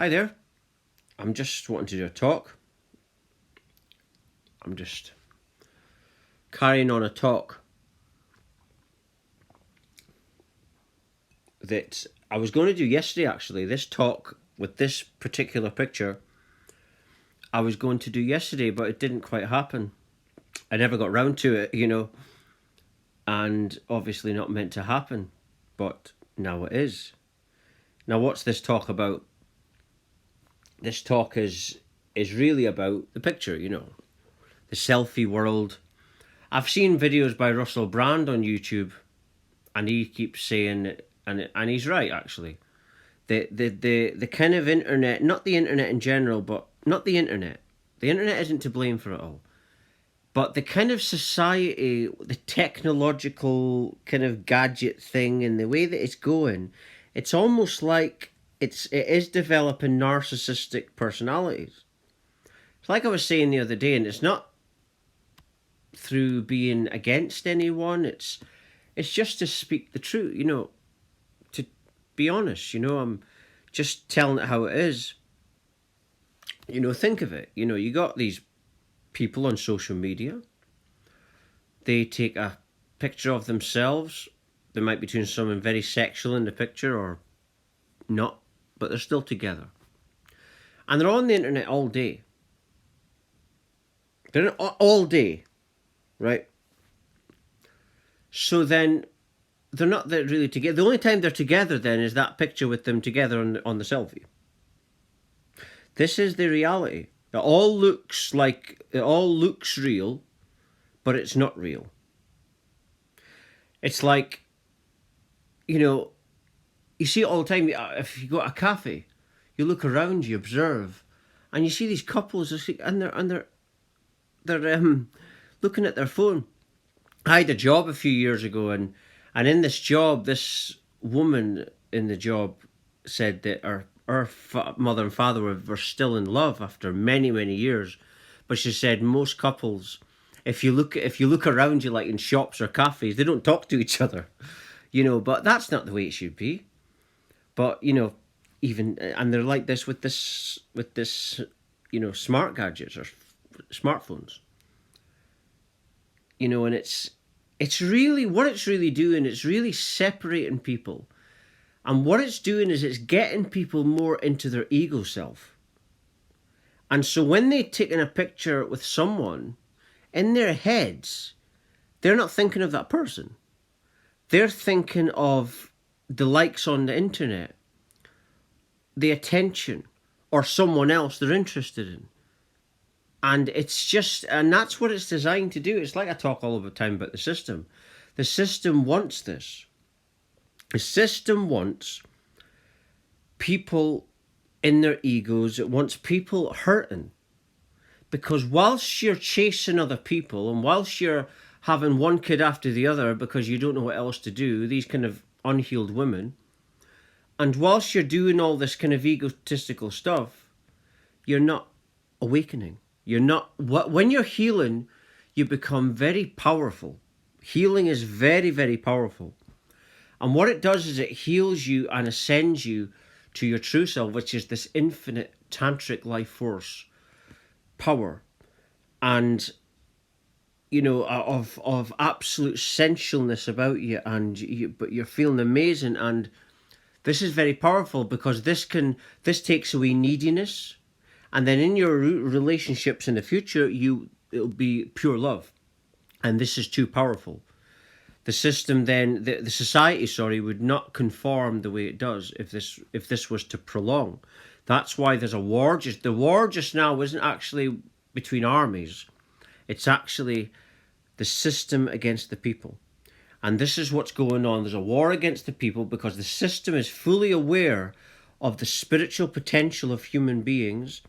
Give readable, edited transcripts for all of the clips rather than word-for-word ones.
Hi there. I'm just wanting to do a talk. I'm just carrying on a talk that I was going to do yesterday, actually. This talk with this particular picture, I was going to do yesterday, but it didn't quite happen. I never got round to it, and obviously not meant to happen, but now it is. Now, what's this talk about? This talk is really about the picture, the selfie world. I've seen videos by Russell Brand on YouTube, and he keeps saying, and he's right actually. The kind of internet, not the internet in general, but not the internet. The internet isn't to blame for it all. But the kind of society, the technological kind of gadget thing, and the way that it's going, it's almost like it is developing narcissistic personalities. It's like I was saying the other day, and it's not through being against anyone. It's just to speak the truth, to be honest. I'm just telling it how it is. Think of it. You got these people on social media. They take a picture of themselves. They might be doing something very sexual in the picture or not, but they're still together. And they're on the internet all day. They're all day, right? So then they're not really together. The only time they're together then is that picture with them together on the selfie. This is the reality. It all looks real, but it's not real. It's like, you see it all the time. If you go to a cafe, you look around, you observe, and you see these couples, and they're looking at their phone. I had a job a few years ago, and in this job, this woman in the job said that her mother and father were still in love after many, many years. But she said most couples, if you look around you, like in shops or cafes, they don't talk to each other, but that's not the way it should be. But even, and they're like this with this smart gadgets or smartphones, and it's really, what it's really doing, it's really separating people. And what it's doing is it's getting people more into their ego self. And so when they're taking a picture with someone, in their heads, they're not thinking of that person. They're thinking of the likes on the internet, the attention, or someone else they're interested in. And that's what it's designed to do. It's like I talk all the time about the system. The system wants this. The system wants people in their egos. It wants people hurting. Because whilst you're chasing other people, and whilst you're having one kid after the other because you don't know what else to do, these kind of unhealed women, and whilst you're doing all this kind of egotistical stuff, you're not awakening. When you're healing, you become very powerful. Healing is very, very powerful. And what it does is it heals you and ascends you to your true self, which is this infinite tantric life force power, and of absolute sensualness about you, but you're feeling amazing. And this is very powerful because this takes away neediness, and then in your relationships in the future, it'll be pure love. And this is too powerful. The system then, the society, would not conform the way it does if this was to prolong. That's why there's a war. The war just now isn't actually between armies. It's actually the system against the people. And this is what's going on. There's a war against the people because the system is fully aware of the spiritual potential of human beings,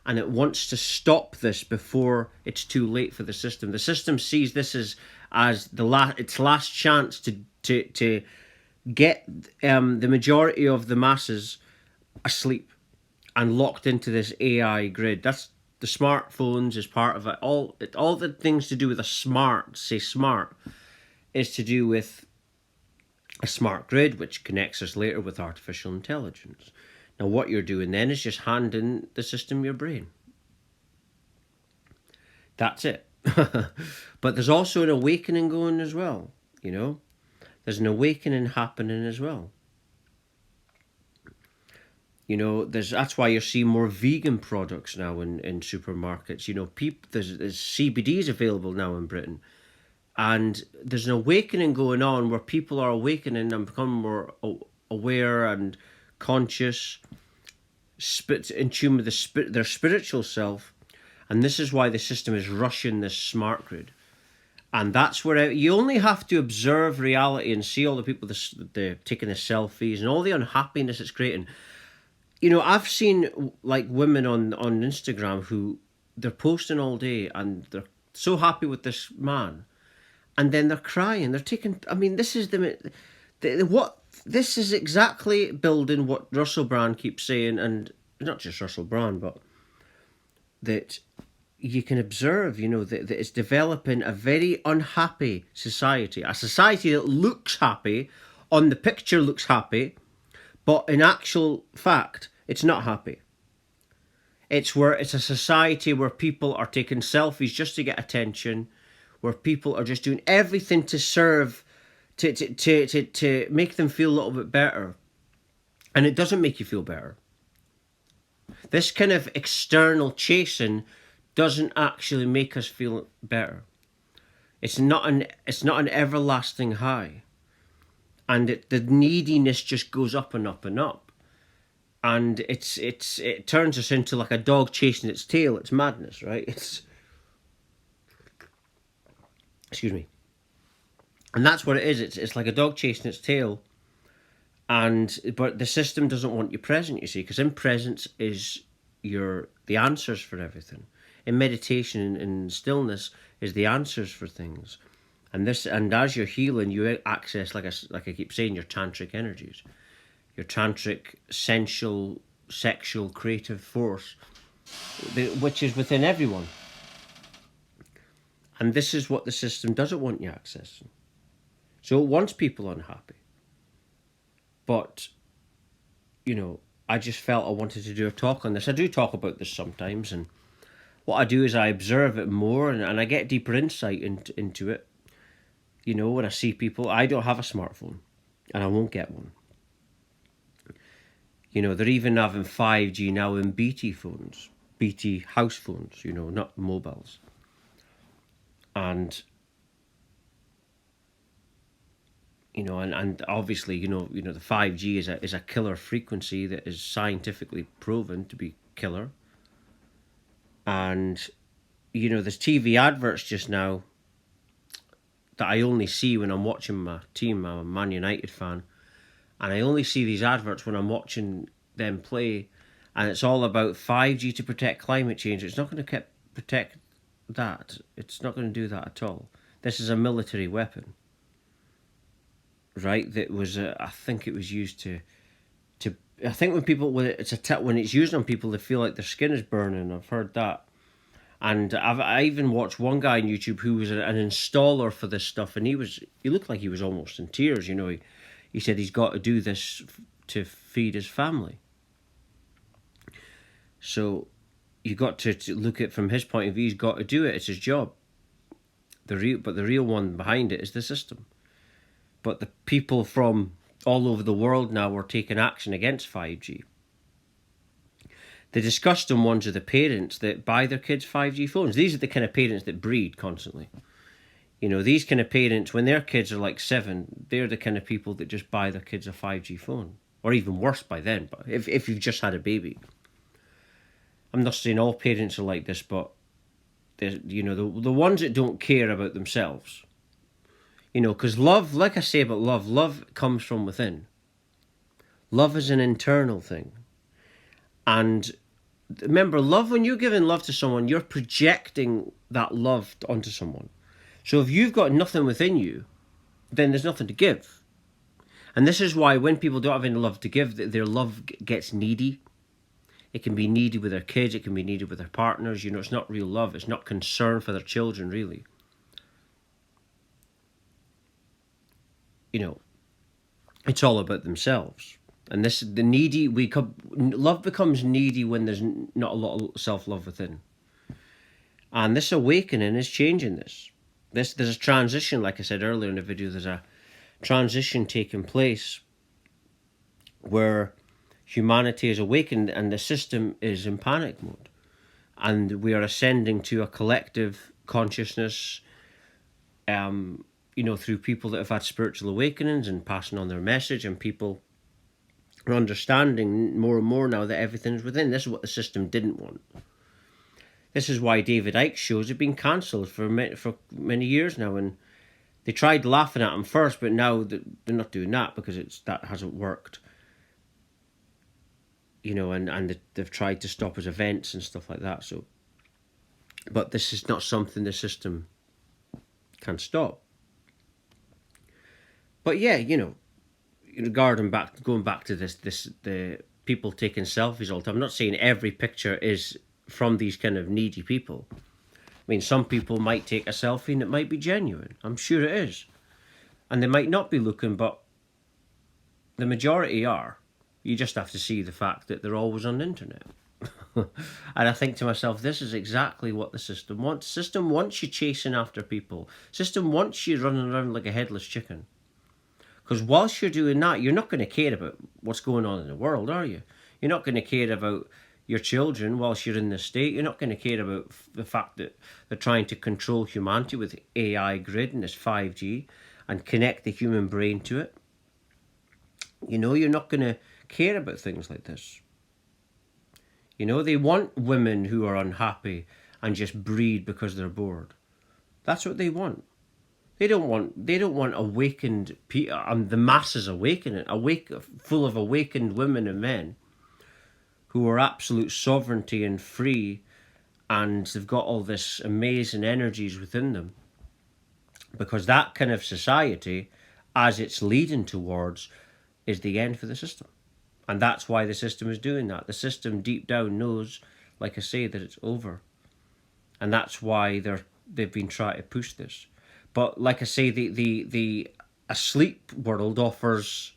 and it wants to stop this before it's too late for the system. The system sees this as its last chance to get the majority of the masses asleep and locked into this AI grid. That's the smartphones is part of it. All the things to do with smart is to do with a smart grid, which connects us later with artificial intelligence. Now what you're doing then is just handing the system your brain. That's it. But there's also an awakening going as well, you know. There's an awakening happening as well. You know, that's why you're seeing more vegan products now in supermarkets. You know, there's CBDs available now in Britain. And there's an awakening going on where people are awakening and becoming more aware and conscious, in tune with their spiritual self. And this is why the system is rushing this smart grid. And that's where you only have to observe reality and see all the people they're taking the selfies and all the unhappiness it's creating. You know, I've seen like women on Instagram who they're posting all day and they're so happy with this man. And then they're crying. They're taking. I mean, this is this is exactly building what Russell Brand keeps saying, and not just Russell Brand, but that you can observe. You know that it's developing a very unhappy society, a society that looks happy, on the picture looks happy, but in actual fact, it's not happy. It's a society where people are taking selfies just to get attention, where people are just doing everything to serve, to make them feel a little bit better. And it doesn't make you feel better. This kind of external chasing doesn't actually make us feel better. It's not an everlasting high. And the neediness just goes up and up and up. And it turns us into like a dog chasing its tail. It's madness, right? Excuse me. And that's what it is. It's like a dog chasing its tail. But the system doesn't want you present, you see, because in presence is the answers for everything. In meditation and stillness is the answers for things. And as you're healing, you access, like I keep saying, your tantric energies, your tantric, sensual, sexual, creative force, which is within everyone. And this is what the system doesn't want you accessing. So it wants people unhappy. But, you know, I just felt I wanted to do a talk on this. I do talk about this sometimes, and what I do is I observe it more, and I get deeper insight into it. You know, when I see people, I don't have a smartphone, and I won't get one. You know, they're even having 5G now in BT phones, BT house phones, you know, not mobiles. And, you know, and obviously, you know, the 5G is a killer frequency that is scientifically proven to be killer. And, you know, there's TV adverts just now that I only see when I'm watching my team. I'm a Man United fan. And I only see these adverts when I'm watching them play. And it's all about 5G to protect climate change. It's not going to protect that. It's not going to do that at all. This is a military weapon. Right? That was, I think it was used to I think when it's used on people, they feel like their skin is burning. I've heard that. And I even watched one guy on YouTube who was an installer for this stuff, and he looked like he was almost in tears. You know, he said he's got to do this to feed his family. So you got to look at it from his point of view. He's got to do it. It's his job. But the real one behind it is the system. But the people from all over the world now are taking action against 5G. The disgusting ones are the parents that buy their kids 5G phones. These are the kind of parents that breed constantly. You know, these kind of parents, when their kids are like 7, they're the kind of people that just buy their kids a 5G phone. Or even worse by then, but if you've just had a baby. I'm not saying all parents are like this, but you know, the ones that don't care about themselves. You know, because love, like I say about love comes from within. Love is an internal thing. And remember, love, when you're giving love to someone, you're projecting that love onto someone. So if you've got nothing within you, then there's nothing to give. And this is why when people don't have any love to give, their love gets needy. It can be needy with their kids, it can be needy with their partners. You know, it's not real love. It's not concern for their children, really. You know, it's all about themselves. And this, the needy, love becomes needy when there's not a lot of self-love within. And this awakening is changing this. There's a transition, like I said earlier in the video, there's a transition taking place where humanity is awakened and the system is in panic mode. And we are ascending to a collective consciousness, through people that have had spiritual awakenings and passing on their message, and people are understanding more and more now that everything's within. This is what the system didn't want. This is why David Icke's shows have been cancelled for many years now, and they tried laughing at him first, but now they're not doing that because that hasn't worked. And they've tried to stop his events and stuff like that. So, but this is not something the system can stop. But yeah, going back to the people taking selfies all the time. I'm not saying every picture is from these kind of needy people. I mean, some people might take a selfie and it might be genuine. I'm sure it is. And they might not be looking, but the majority are. You just have to see the fact that they're always on the internet. And I think to myself, this is exactly what the system wants. The system wants you chasing after people. The system wants you running around like a headless chicken. Because whilst you're doing that, you're not going to care about what's going on in the world, are you? You're not going to care about your children whilst you're in the state. You're not going to care about the fact that they're trying to control humanity with AI grid and this 5G and connect the human brain to it. You're not going to care about things like this. They want women who are unhappy and just breed because they're bored. That's what they want. They don't want awakened people, the masses awakening, full of awakened women and men who are absolute sovereignty and free, and they've got all this amazing energies within them. Because that kind of society, as it's leading towards, is the end for the system. And that's why the system is doing that. The system deep down knows, like I say, that it's over. And that's why they've been trying to push this. But like I say, the asleep world offers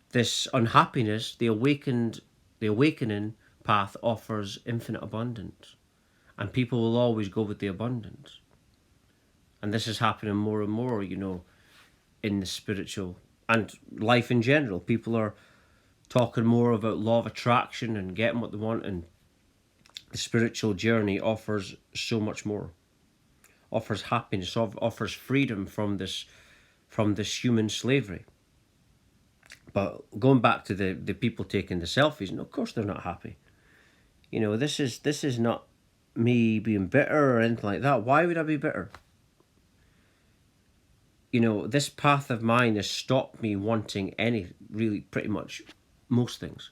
this unhappiness. The awakening path offers infinite abundance. And people will always go with the abundance. And this is happening more and more, in the spiritual and life in general. People are talking more about law of attraction and getting what they want, and the spiritual journey offers so much more. Offers happiness, offers freedom from this human slavery. But going back to the people taking the selfies, of course they're not happy. This is not me being bitter or anything like that. Why would I be bitter? This path of mine has stopped me wanting pretty much most things.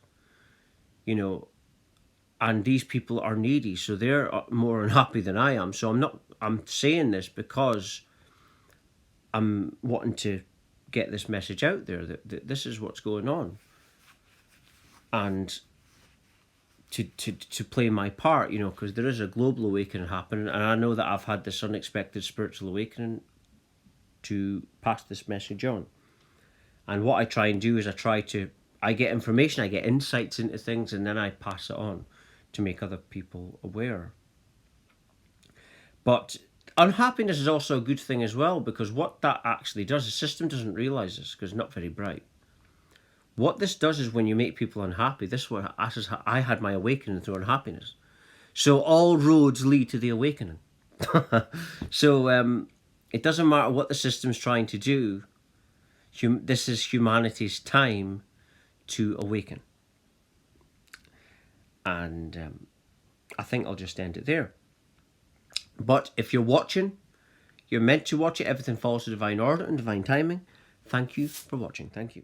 And these people are needy, so they're more unhappy than I am. So I'm saying this because I'm wanting to get this message out there that this is what's going on, and to play my part, because there is a global awakening happening, and I know that I've had this unexpected spiritual awakening to pass this message on. And what I try and do is I get information, I get insights into things, and then I pass it on to make other people aware. But unhappiness is also a good thing as well, because what that actually does, the system doesn't realise this because it's not very bright. What this does is when you make people unhappy, this is what I had my awakening through unhappiness. So all roads lead to the awakening. So it doesn't matter what the system's trying to do. This is humanity's time to awaken. And I think I'll just end it there. But if you're watching, you're meant to watch it. Everything follows the divine order and divine timing. Thank you for watching. Thank you.